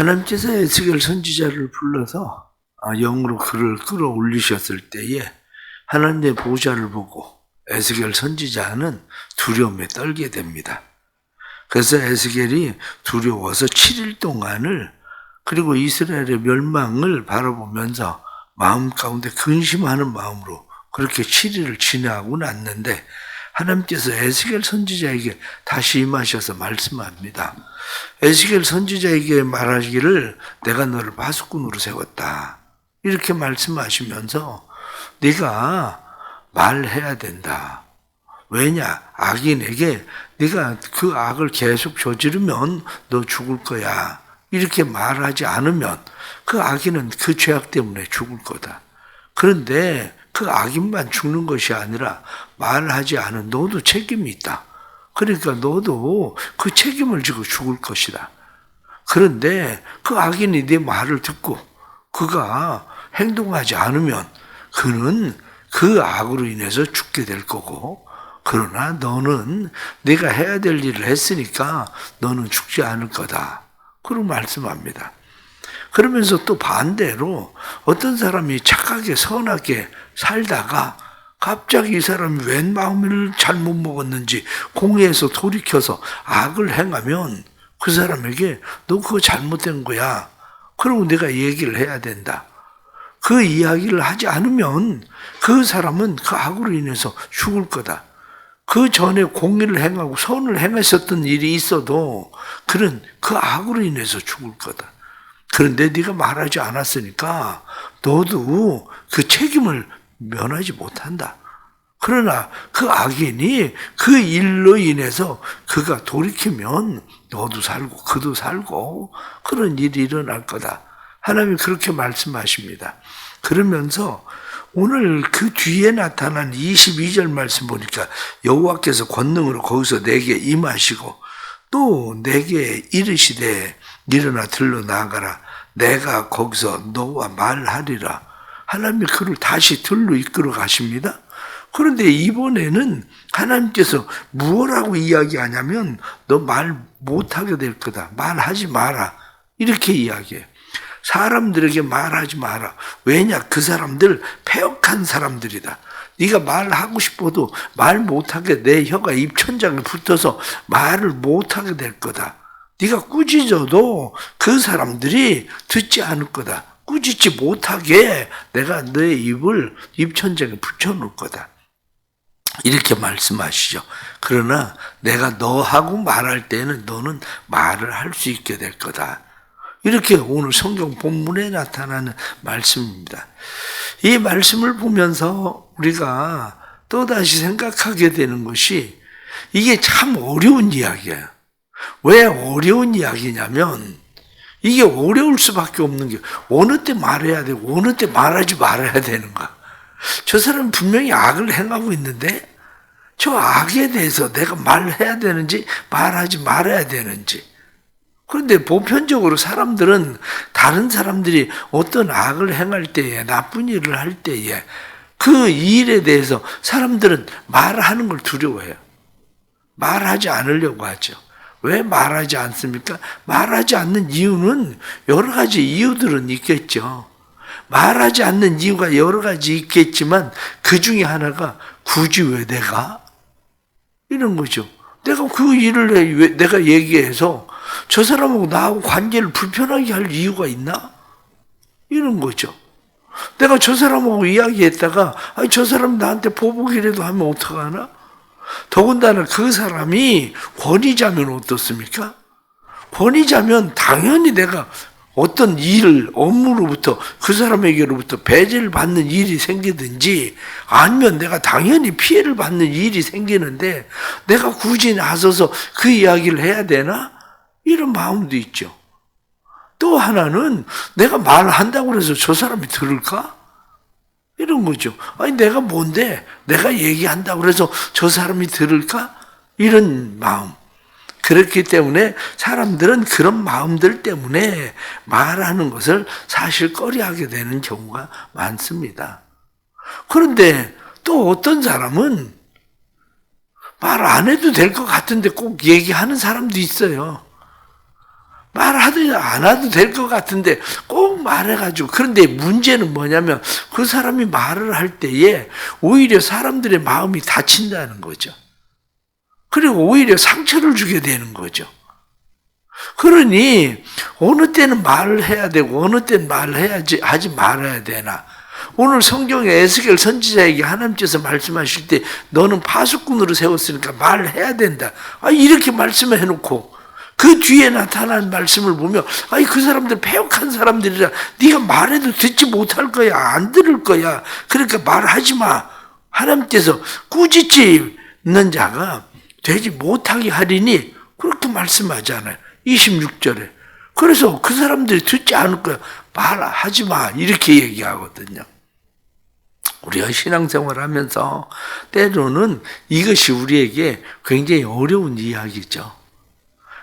하나님께서 에스겔 선지자를 불러서 영으로 그를 끌어올리셨을 때에 하나님의 보좌를 보고 에스겔 선지자는 두려움에 떨게 됩니다. 그래서 에스겔이 두려워서 7일 동안을 그리고 이스라엘의 멸망을 바라보면서 마음 가운데 근심하는 마음으로 그렇게 7일을 지나고 났는데 하나님께서 에스겔 선지자에게 다시 임하셔서 말씀합니다. 에스겔 선지자에게 말하기를 내가 너를 파수꾼으로 세웠다. 이렇게 말씀하시면서 네가 말해야 된다. 왜냐? 악인에게 네가 그 악을 계속 저지르면 너 죽을 거야. 이렇게 말하지 않으면 그 악인은 그 죄악 때문에 죽을 거다. 그런데 그 악인만 죽는 것이 아니라 말하지 않은 너도 책임이 있다. 그러니까 너도 그 책임을 지고 죽을 것이다. 그런데 그 악인이 네 말을 듣고 그가 행동하지 않으면 그는 그 악으로 인해서 죽게 될 거고, 그러나 너는 네가 해야 될 일을 했으니까 너는 죽지 않을 거다. 그런 말씀합니다. 그러면서 또 반대로 어떤 사람이 착하게 선하게 살다가 갑자기 이 사람이 웬 마음을 잘못 먹었는지 공의에서 돌이켜서 악을 행하면 그 사람에게 너 그거 잘못된 거야. 그러고 내가 얘기를 해야 된다. 그 이야기를 하지 않으면 그 사람은 그 악으로 인해서 죽을 거다. 그 전에 공의를 행하고 선을 행했었던 일이 있어도 그는 그 악으로 인해서 죽을 거다. 그런데 네가 말하지 않았으니까 너도 그 책임을 면하지 못한다. 그러나 그 악인이 그 일로 인해서 그가 돌이키면 너도 살고 그도 살고 그런 일이 일어날 거다. 하나님이 그렇게 말씀하십니다. 그러면서 오늘 그 뒤에 나타난 22절 말씀 보니까 여호와께서 권능으로 거기서 내게 임하시고 또 내게 이르시되 일어나 들러 나가라. 내가 거기서 너와 말하리라. 하나님이 그를 다시 들로 이끌어 가십니다. 그런데 이번에는 하나님께서 무엇라고 이야기하냐면 너 말 못하게 될 거다. 말하지 마라. 이렇게 이야기해요. 사람들에게 말하지 마라. 왜냐? 그 사람들 패역한 사람들이다. 네가 말하고 싶어도 말 못하게 내 혀가 입천장에 붙어서 말을 못하게 될 거다. 네가 꾸짖어도 그 사람들이 듣지 않을 거다. 꾸짖지 못하게 내가 내 입을 입천장에 붙여놓을 거다. 이렇게 말씀하시죠. 그러나 내가 너하고 말할 때는 너는 말을 할 수 있게 될 거다. 이렇게 오늘 성경 본문에 나타나는 말씀입니다. 이 말씀을 보면서 우리가 또다시 생각하게 되는 것이 이게 참 어려운 이야기예요. 왜 어려운 이야기냐면 이게 어려울 수밖에 없는 게 어느 때 말해야 되고 어느 때 말하지 말아야 되는가. 저 사람은 분명히 악을 행하고 있는데 저 악에 대해서 내가 말해야 되는지 말하지 말아야 되는지. 그런데 보편적으로 사람들은 다른 사람들이 어떤 악을 행할 때에 나쁜 일을 할 때에 그 일에 대해서 사람들은 말하는 걸 두려워해요. 말하지 않으려고 하죠. 왜 말하지 않습니까? 말하지 않는 이유는 여러 가지 이유들은 있겠죠. 말하지 않는 이유가 여러 가지 있겠지만 그 중에 하나가 굳이 왜 내가? 이런 거죠. 내가 그 일을 왜 내가 얘기해서 저 사람하고 나하고 관계를 불편하게 할 이유가 있나? 이런 거죠. 내가 저 사람하고 이야기했다가 저 사람 나한테 보복이라도 하면 어떡하나? 더군다나 그 사람이 권위자면 어떻습니까? 권위자면 당연히 내가 어떤 일을 업무로부터 그 사람에게로부터 배제를 받는 일이 생기든지 아니면 내가 당연히 피해를 받는 일이 생기는데 내가 굳이 나서서 그 이야기를 해야 되나? 이런 마음도 있죠. 또 하나는 내가 말한다고 해서 저 사람이 들을까? 이런 거죠. 아니 내가 뭔데 내가 얘기한다고 해서 저 사람이 들을까? 이런 마음. 그렇기 때문에 사람들은 그런 마음들 때문에 말하는 것을 사실 꺼려하게 되는 경우가 많습니다. 그런데 또 어떤 사람은 말 안 해도 될 것 같은데 꼭 얘기하는 사람도 있어요. 말하든 안 해도 될 것 같은데 꼭 말해가지고. 그런데 문제는 뭐냐면 그 사람이 말을 할 때에 오히려 사람들의 마음이 다친다는 거죠. 그리고 오히려 상처를 주게 되는 거죠. 그러니 어느 때는 말을 해야 되고 어느 때는 말을 하지 말아야 되나. 오늘 성경에 에스겔 선지자에게 하나님께서 말씀하실 때 너는 파수꾼으로 세웠으니까 말을 해야 된다. 이렇게 말씀을 해놓고 그 뒤에 나타난 말씀을 보면 그 사람들 패역한 사람들이라 네가 말해도 듣지 못할 거야. 안 들을 거야. 그러니까 말하지 마. 하나님께서 꾸짖는 자가 되지 못하게 하리니 그렇게 말씀하잖아요. 26절에. 그래서 그 사람들이 듣지 않을 거야. 말하지 마. 이렇게 얘기하거든요. 우리가 신앙생활 하면서 때로는 이것이 우리에게 굉장히 어려운 이야기죠.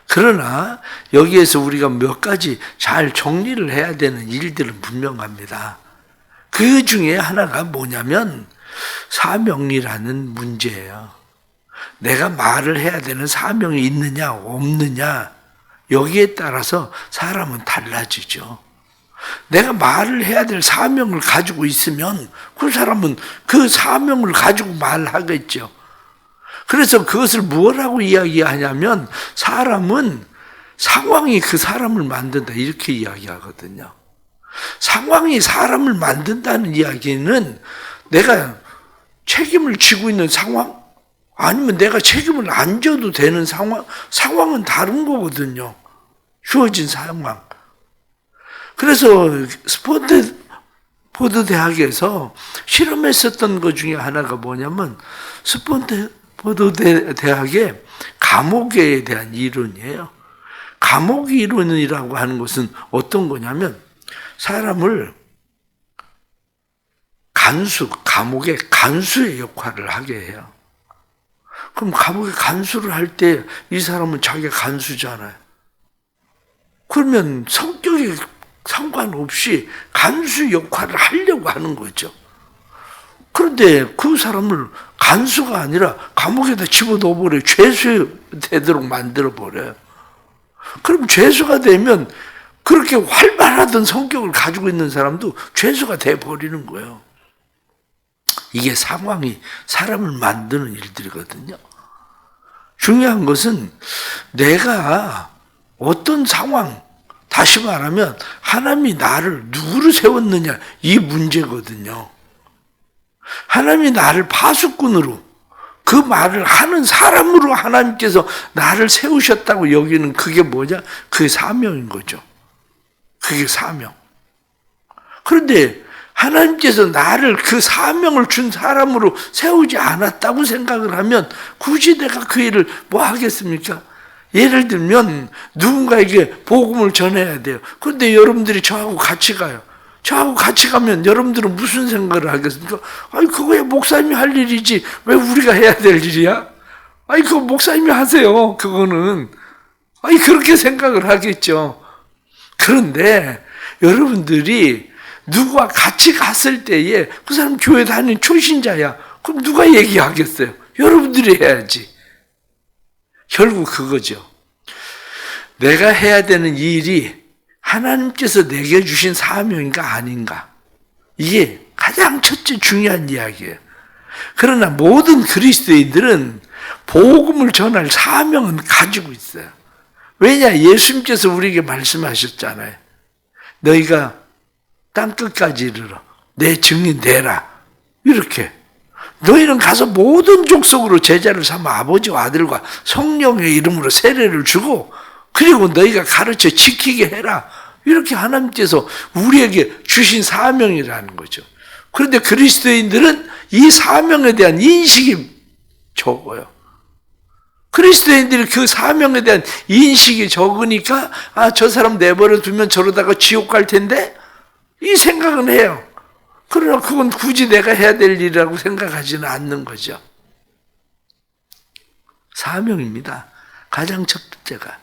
그러나 여기에서 우리가 몇 가지 잘 정리를 해야 되는 일들은 분명합니다. 그 중에 하나가 뭐냐면 사명이라는 문제예요. 내가 말을 해야 되는 사명이 있느냐 없느냐 여기에 따라서 사람은 달라지죠. 내가 말을 해야 될 사명을 가지고 있으면 그 사람은 그 사명을 가지고 말하겠죠. 그래서 그것을 뭐라고 이야기하냐면 사람은 상황이 그 사람을 만든다 이렇게 이야기하거든요. 상황이 사람을 만든다는 이야기는 내가 책임을 지고 있는 상황 아니면 내가 책임을 안 져도 되는 상황은 다른 거거든요. 주어진 상황. 그래서 스탠포드 대학에서 실험했었던 것 중에 하나가 뭐냐면 스탠포드 대학의 감옥에 대한 이론이에요. 감옥 이론이라고 하는 것은 어떤 거냐면 사람을 감옥의 간수의 역할을 하게 해요. 그럼 감옥에 간수를 할 때 이 사람은 자기가 간수잖아요. 그러면 성격에 상관없이 간수 역할을 하려고 하는 거죠. 그런데 그 사람을 간수가 아니라 감옥에다 집어넣어버려요. 죄수되도록 만들어버려요. 그럼 죄수가 되면 그렇게 활발하던 성격을 가지고 있는 사람도 죄수가 돼버리는 거예요. 이게 상황이 사람을 만드는 일들이거든요. 중요한 것은 내가 어떤 상황, 다시 말하면 하나님이 나를 누구로 세웠느냐 이 문제거든요. 하나님이 나를 파수꾼으로 그 말을 하는 사람으로 하나님께서 나를 세우셨다고 여기는 그게 뭐냐? 그게 사명인 거죠. 그게 사명. 그런데 하나님께서 나를 그 사명을 준 사람으로 세우지 않았다고 생각을 하면 굳이 내가 그 일을 뭐 하겠습니까? 예를 들면 누군가에게 복음을 전해야 돼요. 그런데 여러분들이 저하고 같이 가요. 저하고 같이 가면 여러분들은 무슨 생각을 하겠습니까? 그거야 목사님이 할 일이지 왜 우리가 해야 될 일이야? 그거 목사님이 하세요. 그거는. 그렇게 생각을 하겠죠. 그런데 여러분들이 누구와 같이 갔을 때에 그 사람 교회 다니는 초신자야. 그럼 누가 얘기하겠어요? 여러분들이 해야지. 결국 그거죠. 내가 해야 되는 일이 하나님께서 내게 주신 사명인가 아닌가. 이게 가장 첫째 중요한 이야기예요. 그러나 모든 그리스도인들은 복음을 전할 사명은 가지고 있어요. 왜냐? 예수님께서 우리에게 말씀하셨잖아요. 너희가 땅끝까지 이르러 내 증인 되라. 이렇게. 너희는 가서 모든 족속으로 제자를 삼아 아버지와 아들과 성령의 이름으로 세례를 주고 그리고 너희가 가르쳐 지키게 해라. 이렇게 하나님께서 우리에게 주신 사명이라는 거죠. 그런데 그리스도인들은 이 사명에 대한 인식이 적어요. 그리스도인들이 그 사명에 대한 인식이 적으니까 저 사람 내버려 두면 저러다가 지옥 갈 텐데 이 생각은 해요. 그러나 그건 굳이 내가 해야 될 일이라고 생각하지는 않는 거죠. 사명입니다. 가장 첫 번째가.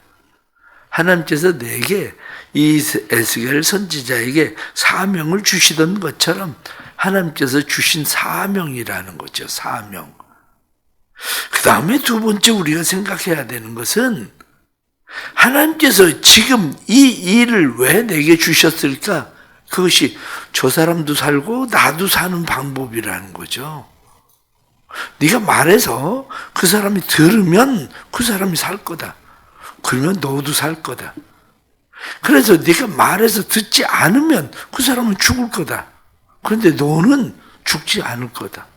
하나님께서 내게 이 에스겔 선지자에게 사명을 주시던 것처럼 하나님께서 주신 사명이라는 거죠. 사명. 그 다음에 두 번째 우리가 생각해야 되는 것은 하나님께서 지금 이 일을 왜 내게 주셨을까? 그것이 저 사람도 살고 나도 사는 방법이라는 거죠. 네가 말해서 그 사람이 들으면 그 사람이 살 거다. 그러면 너도 살 거다. 그래서 네가 말해서 듣지 않으면 그 사람은 죽을 거다. 그런데 너는 죽지 않을 거다.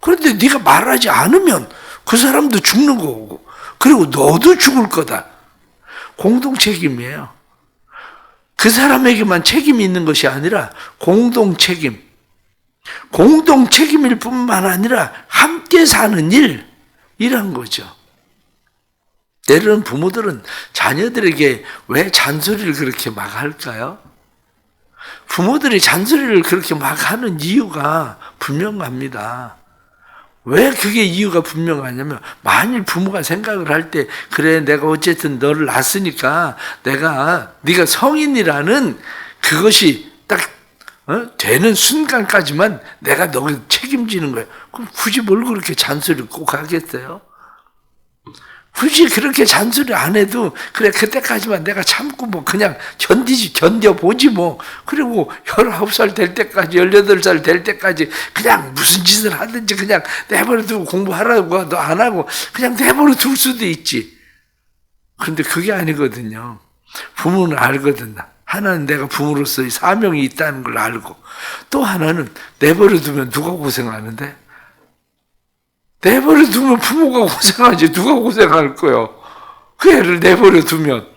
그런데 네가 말하지 않으면 그 사람도 죽는 거고, 그리고 너도 죽을 거다. 공동 책임이에요. 그 사람에게만 책임이 있는 것이 아니라 공동 책임. 공동 책임일 뿐만 아니라 함께 사는 일이란 거죠. 때로는 부모들은 자녀들에게 왜 잔소리를 그렇게 막 할까요? 부모들이 잔소리를 그렇게 막 하는 이유가 분명합니다. 왜 그게 이유가 분명하냐면, 만일 부모가 생각을 할 때, 그래 내가 어쨌든 너를 낳았으니까 네가 성인이라는 그것이 딱 되는 순간까지만 내가 너를 책임지는 거예요. 그럼 굳이 뭘 그렇게 잔소리를 꼭 하겠어요? 굳이 그렇게 잔소리 안 해도 그래 그때까지만 내가 참고 뭐 그냥 견뎌보지 뭐. 그리고 19살 될 때까지 18살 될 때까지 그냥 무슨 짓을 하든지 그냥 내버려 두고 공부하라고 너 안 하고 그냥 내버려 둘 수도 있지. 그런데 그게 아니거든요. 부모는 알거든. 하나는 내가 부모로서의 사명이 있다는 걸 알고, 또 하나는 내버려 두면 누가 고생하는데? 내버려 두면 부모가 고생하지 누가 고생할 거요? 그 애를 내버려 두면.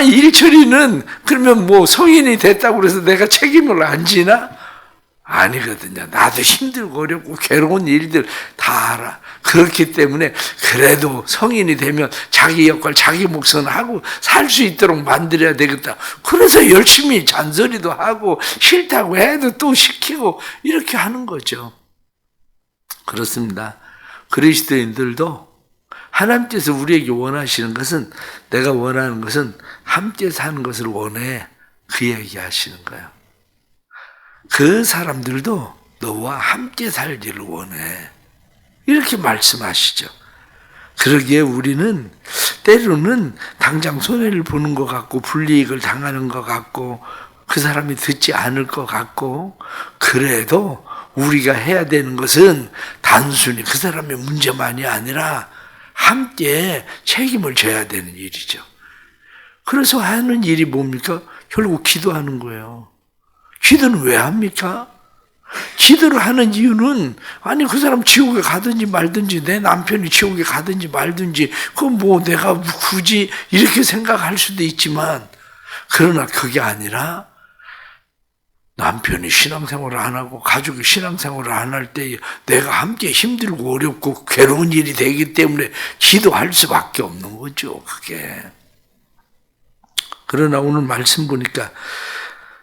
일처리는 그러면 뭐 성인이 됐다고 그래서 내가 책임을 안 지나? 아니거든요. 나도 힘들고 어렵고 괴로운 일들 다 알아. 그렇기 때문에 그래도 성인이 되면 자기 역할, 자기 몫은 하고 살 수 있도록 만들어야 되겠다. 그래서 열심히 잔소리도 하고 싫다고 해도 또 시키고 이렇게 하는 거죠. 그렇습니다. 그리스도인들도 하나님께서 우리에게 원하시는 것은, 내가 원하는 것은 함께 사는 것을 원해. 그 얘기 하시는 거예요. 그 사람들도 너와 함께 살기를 원해. 이렇게 말씀하시죠. 그러기에 우리는 때로는 당장 손해를 보는 것 같고 불이익을 당하는 것 같고 그 사람이 듣지 않을 것 같고, 그래도 우리가 해야 되는 것은 단순히 그 사람의 문제만이 아니라 함께 책임을 져야 되는 일이죠. 그래서 하는 일이 뭡니까? 결국 기도하는 거예요. 기도는 왜 합니까? 기도를 하는 이유는, 그 사람 지옥에 가든지 말든지, 내 남편이 지옥에 가든지 말든지, 그건 뭐 내가 굳이 이렇게 생각할 수도 있지만, 그러나 그게 아니라 남편이 신앙생활을 안 하고 가족이 신앙생활을 안 할 때 내가 함께 힘들고 어렵고 괴로운 일이 되기 때문에 기도할 수밖에 없는 거죠, 그게. 그러나 오늘 말씀 보니까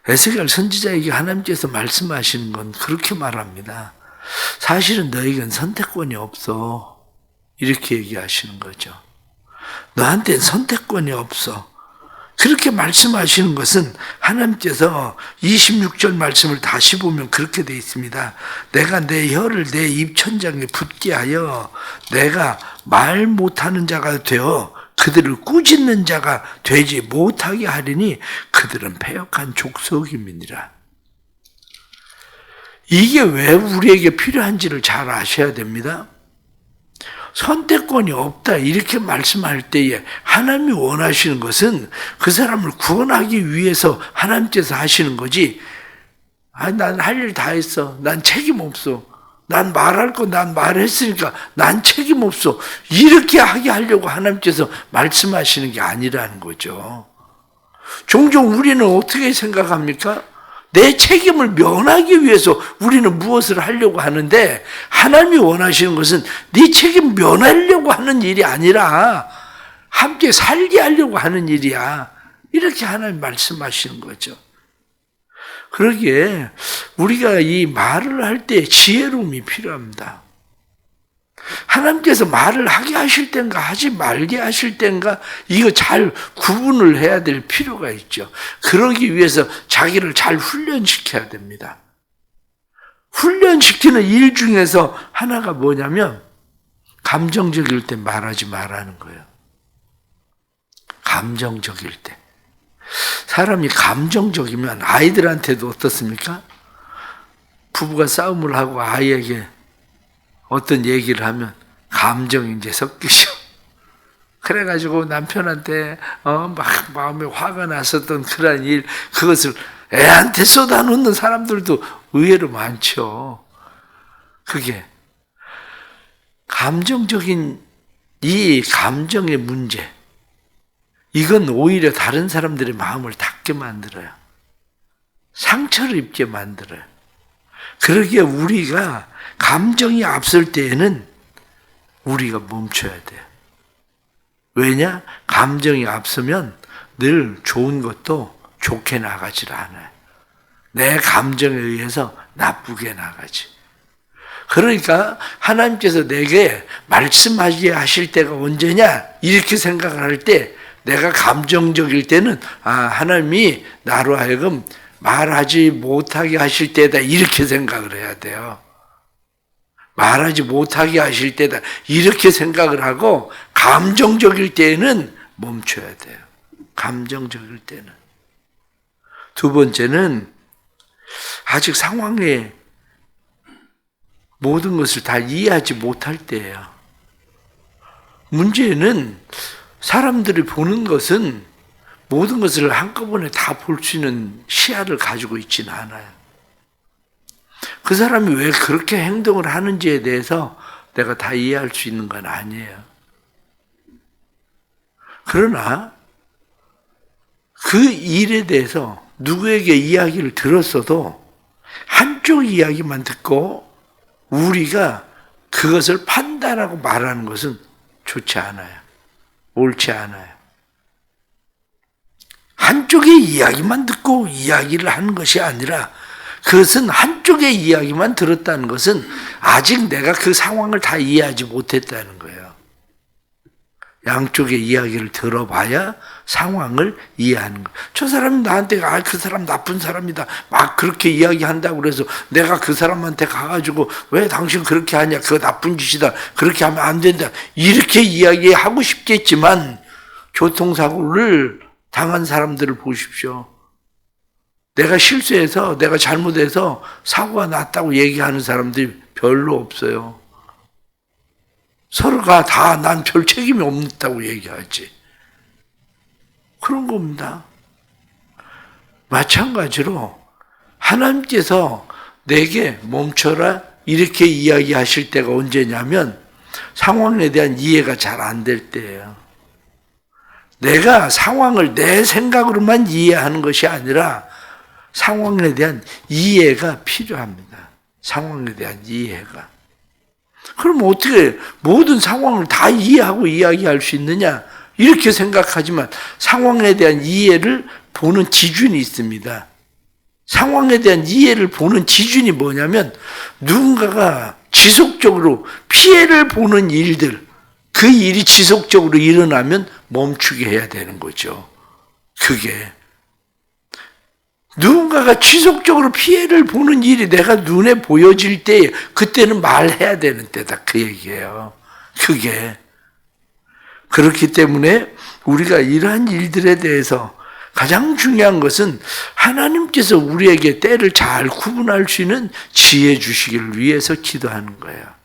에스겔 선지자에게 하나님께서 말씀하시는 건 그렇게 말합니다. 사실은 너에겐 선택권이 없어. 이렇게 얘기하시는 거죠. 너한테는 선택권이 없어. 그렇게 말씀하시는 것은 하나님께서 26절 말씀을 다시 보면 그렇게 되어 있습니다. 내가 내 혀를 내 입천장에 붙게 하여 내가 말 못하는 자가 되어 그들을 꾸짖는 자가 되지 못하게 하리니 그들은 패역한 족속임이니라. 이게 왜 우리에게 필요한지를 잘 아셔야 됩니다. 선택권이 없다 이렇게 말씀할 때에 하나님이 원하시는 것은 그 사람을 구원하기 위해서 하나님께서 하시는 거지, 난 할 일 다 했어, 난 책임 없어, 난 말할 거 난 말했으니까 난 책임 없어, 이렇게 하게 하려고 하나님께서 말씀하시는 게 아니라는 거죠. 종종 우리는 어떻게 생각합니까? 내 책임을 면하기 위해서 우리는 무엇을 하려고 하는데, 하나님이 원하시는 것은 네 책임 면하려고 하는 일이 아니라 함께 살게 하려고 하는 일이야. 이렇게 하나님 말씀하시는 거죠. 그러기에 우리가 이 말을 할 때 지혜로움이 필요합니다. 하나님께서 말을 하게 하실 땐가 하지 말게 하실 땐가 이거 잘 구분을 해야 될 필요가 있죠. 그러기 위해서 자기를 잘 훈련시켜야 됩니다. 훈련시키는 일 중에서 하나가 뭐냐면 감정적일 때 말하지 말라는 거예요. 감정적일 때. 사람이 감정적이면 아이들한테도 어떻습니까? 부부가 싸움을 하고 아이에게 어떤 얘기를 하면 감정이 이제 섞이죠. 그래가지고 남편한테 막 마음에 화가 났었던 그런 일, 그것을 애한테 쏟아놓는 사람들도 의외로 많죠. 그게 감정적인 이 감정의 문제, 이건 오히려 다른 사람들의 마음을 닫게 만들어요. 상처를 입게 만들어요. 그러기에 우리가 감정이 앞설 때에는 우리가 멈춰야 돼요. 왜냐? 감정이 앞서면 늘 좋은 것도 좋게 나가질 않아요. 내 감정에 의해서 나쁘게 나가지. 그러니까 하나님께서 내게 말씀하게 하실 때가 언제냐? 이렇게 생각을 할 때, 내가 감정적일 때는 하나님이 나로 하여금 말하지 못하게 하실 때다, 이렇게 생각을 해야 돼요. 말하지 못하게 하실 때다, 이렇게 생각을 하고, 감정적일 때에는 멈춰야 돼요. 감정적일 때는. 두 번째는 아직 상황에 모든 것을 다 이해하지 못할 때예요. 문제는 사람들이 보는 것은 모든 것을 한꺼번에 다 볼 수 있는 시야를 가지고 있지는 않아요. 그 사람이 왜 그렇게 행동을 하는지에 대해서 내가 다 이해할 수 있는 건 아니에요. 그러나 그 일에 대해서 누구에게 이야기를 들었어도 한쪽 이야기만 듣고 우리가 그것을 판단하고 말하는 것은 좋지 않아요. 옳지 않아요. 한쪽의 이야기만 듣고 이야기를 하는 것이 아니라, 그것은 한쪽의 이야기만 들었다는 것은 아직 내가 그 상황을 다 이해하지 못했다는 거예요. 양쪽의 이야기를 들어봐야 상황을 이해하는 거예요. 저 사람이 나한테 그 사람 나쁜 사람이다 막 그렇게 이야기한다고 그래서 내가 그 사람한테 가가지고 왜 당신 그렇게 하냐, 그거 나쁜 짓이다, 그렇게 하면 안 된다, 이렇게 이야기하고 싶겠지만 교통사고를 당한 사람들을 보십시오. 내가 실수해서 내가 잘못해서 사고가 났다고 얘기하는 사람들이 별로 없어요. 서로가 다 난 별 책임이 없다고 얘기하지. 그런 겁니다. 마찬가지로 하나님께서 내게 멈춰라 이렇게 이야기하실 때가 언제냐면 상황에 대한 이해가 잘 안 될 때예요. 내가 상황을 내 생각으로만 이해하는 것이 아니라 상황에 대한 이해가 필요합니다. 상황에 대한 이해가. 그럼 어떻게 모든 상황을 다 이해하고 이야기할 수 있느냐? 이렇게 생각하지만 상황에 대한 이해를 보는 기준이 있습니다. 상황에 대한 이해를 보는 기준이 뭐냐면 누군가가 지속적으로 피해를 보는 일들, 그 일이 지속적으로 일어나면 멈추게 해야 되는 거죠. 그게 누군가가 지속적으로 피해를 보는 일이 내가 눈에 보여질 때 그때는 말해야 되는 때다, 그 얘기예요. 그게 그렇기 때문에 우리가 이러한 일들에 대해서 가장 중요한 것은 하나님께서 우리에게 때를 잘 구분할 수 있는 지혜 주시기를 위해서 기도하는 거예요.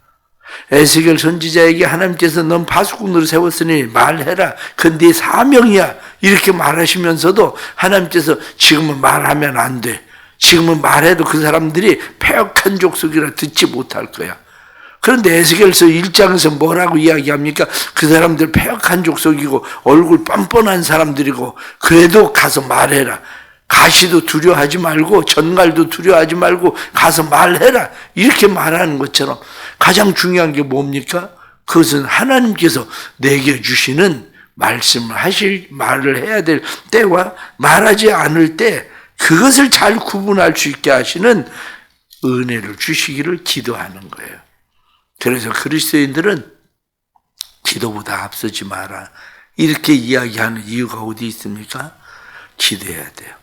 에스겔 선지자에게 하나님께서 넌 파수꾼으로 세웠으니 말해라, 그건 네 사명이야, 이렇게 말하시면서도 하나님께서 지금은 말하면 안 돼, 지금은 말해도 그 사람들이 패역한 족속이라 듣지 못할 거야. 그런데 에스겔서 1장에서 뭐라고 이야기합니까? 그 사람들 패역한 족속이고 얼굴 뻔뻔한 사람들이고 그래도 가서 말해라, 가시도 두려워하지 말고 전갈도 두려워하지 말고 가서 말해라, 이렇게 말하는 것처럼 가장 중요한 게 뭡니까? 그것은 하나님께서 내게 주시는 말을 해야 될 때와 말하지 않을 때 그것을 잘 구분할 수 있게 하시는 은혜를 주시기를 기도하는 거예요. 그래서 그리스도인들은 기도보다 앞서지 마라, 이렇게 이야기하는 이유가 어디 있습니까? 기도해야 돼요.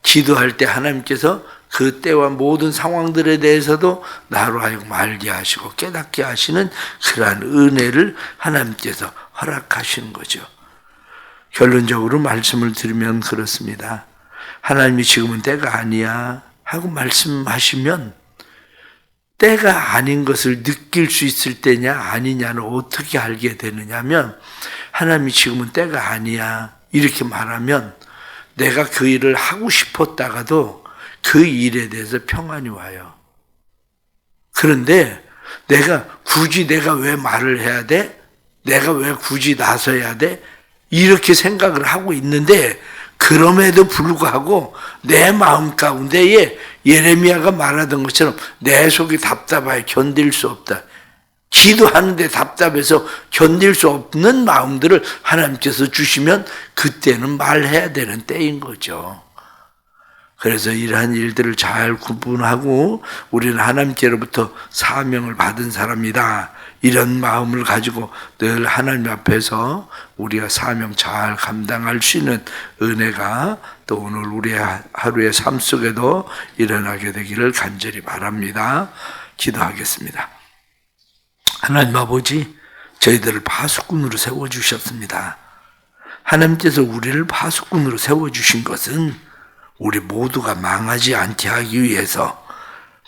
기도할 때 하나님께서 그 때와 모든 상황들에 대해서도 나로 하여금 알게 하시고 깨닫게 하시는 그러한 은혜를 하나님께서 허락하시는 거죠. 결론적으로 말씀을 드리면 그렇습니다. 하나님이 지금은 때가 아니야 하고 말씀하시면 때가 아닌 것을 느낄 수 있을 때냐 아니냐는 어떻게 알게 되느냐면 하나님이 지금은 때가 아니야 이렇게 말하면 내가 그 일을 하고 싶었다가도 그 일에 대해서 평안이 와요. 그런데 굳이 내가 왜 말을 해야 돼? 내가 왜 굳이 나서야 돼? 이렇게 생각을 하고 있는데 그럼에도 불구하고 내 마음 가운데에 예레미야가 말하던 것처럼 내 속이 답답하여 견딜 수 없다. 기도하는데 답답해서 견딜 수 없는 마음들을 하나님께서 주시면 그때는 말해야 되는 때인 거죠. 그래서 이러한 일들을 잘 구분하고 우리는 하나님께로부터 사명을 받은 사람이다. 이런 마음을 가지고 늘 하나님 앞에서 우리가 사명 잘 감당할 수 있는 은혜가 또 오늘 우리의 하루의 삶 속에도 일어나게 되기를 간절히 바랍니다. 기도하겠습니다. 하나님 아버지, 저희들을 파수꾼으로 세워주셨습니다. 하나님께서 우리를 파수꾼으로 세워주신 것은 우리 모두가 망하지 않게 하기 위해서,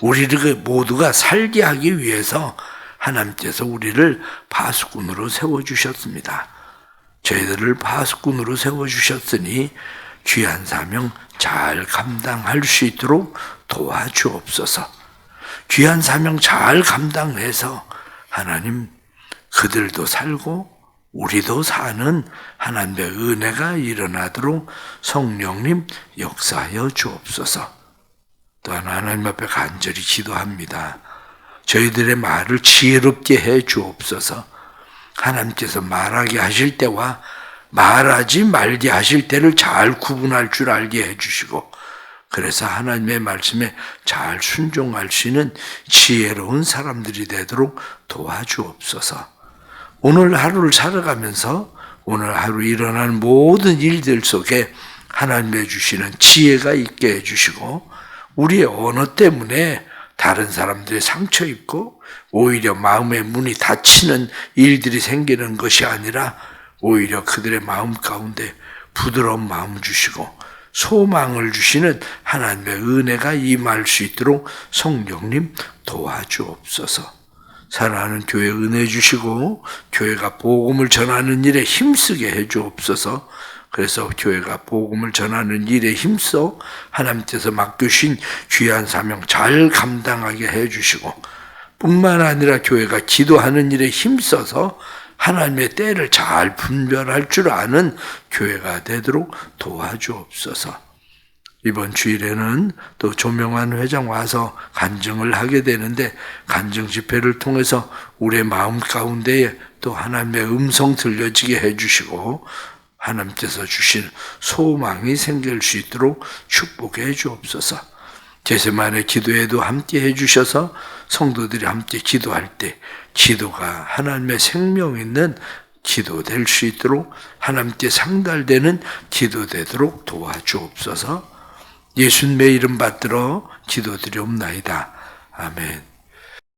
우리를 모두가 살게 하기 위해서 하나님께서 우리를 파수꾼으로 세워주셨습니다. 저희들을 파수꾼으로 세워주셨으니 귀한 사명 잘 감당할 수 있도록 도와주옵소서. 귀한 사명 잘 감당해서 하나님 그들도 살고 우리도 사는 하나님의 은혜가 일어나도록 성령님 역사하여 주옵소서. 또한 하나님 앞에 간절히 기도합니다. 저희들의 말을 지혜롭게 해 주옵소서. 하나님께서 말하게 하실 때와 말하지 말게 하실 때를 잘 구분할 줄 알게 해주시고 그래서 하나님의 말씀에 잘 순종할 수 있는 지혜로운 사람들이 되도록 도와주옵소서. 오늘 하루를 살아가면서 오늘 하루 일어나는 모든 일들 속에 하나님의 주시는 지혜가 있게 해주시고 우리의 언어 때문에 다른 사람들이 상처 입고 오히려 마음의 문이 닫히는 일들이 생기는 것이 아니라 오히려 그들의 마음 가운데 부드러운 마음 주시고 소망을 주시는 하나님의 은혜가 임할 수 있도록 성령님 도와주옵소서. 사랑하는 교회 은혜 주시고 교회가 복음을 전하는 일에 힘쓰게 해주옵소서. 그래서 교회가 복음을 전하는 일에 힘써 하나님께서 맡겨주신 귀한 사명 잘 감당하게 해주시고 뿐만 아니라 교회가 기도하는 일에 힘써서 하나님의 때를 잘 분별할 줄 아는 교회가 되도록 도와주옵소서. 이번 주일에는 또 조명환 회장 와서 간증을 하게 되는데 간증 집회를 통해서 우리의 마음 가운데에 또 하나님의 음성 들려지게 해주시고 하나님께서 주신 소망이 생길 수 있도록 축복해 주옵소서. 겟세마네 기도에도 함께 해주셔서 성도들이 함께 기도할 때 기도가 하나님의 생명 있는 기도 될 수 있도록 하나님께 상달되는 기도 되도록 도와주옵소서. 예수님의 이름 받들어 기도드리옵나이다. 아멘.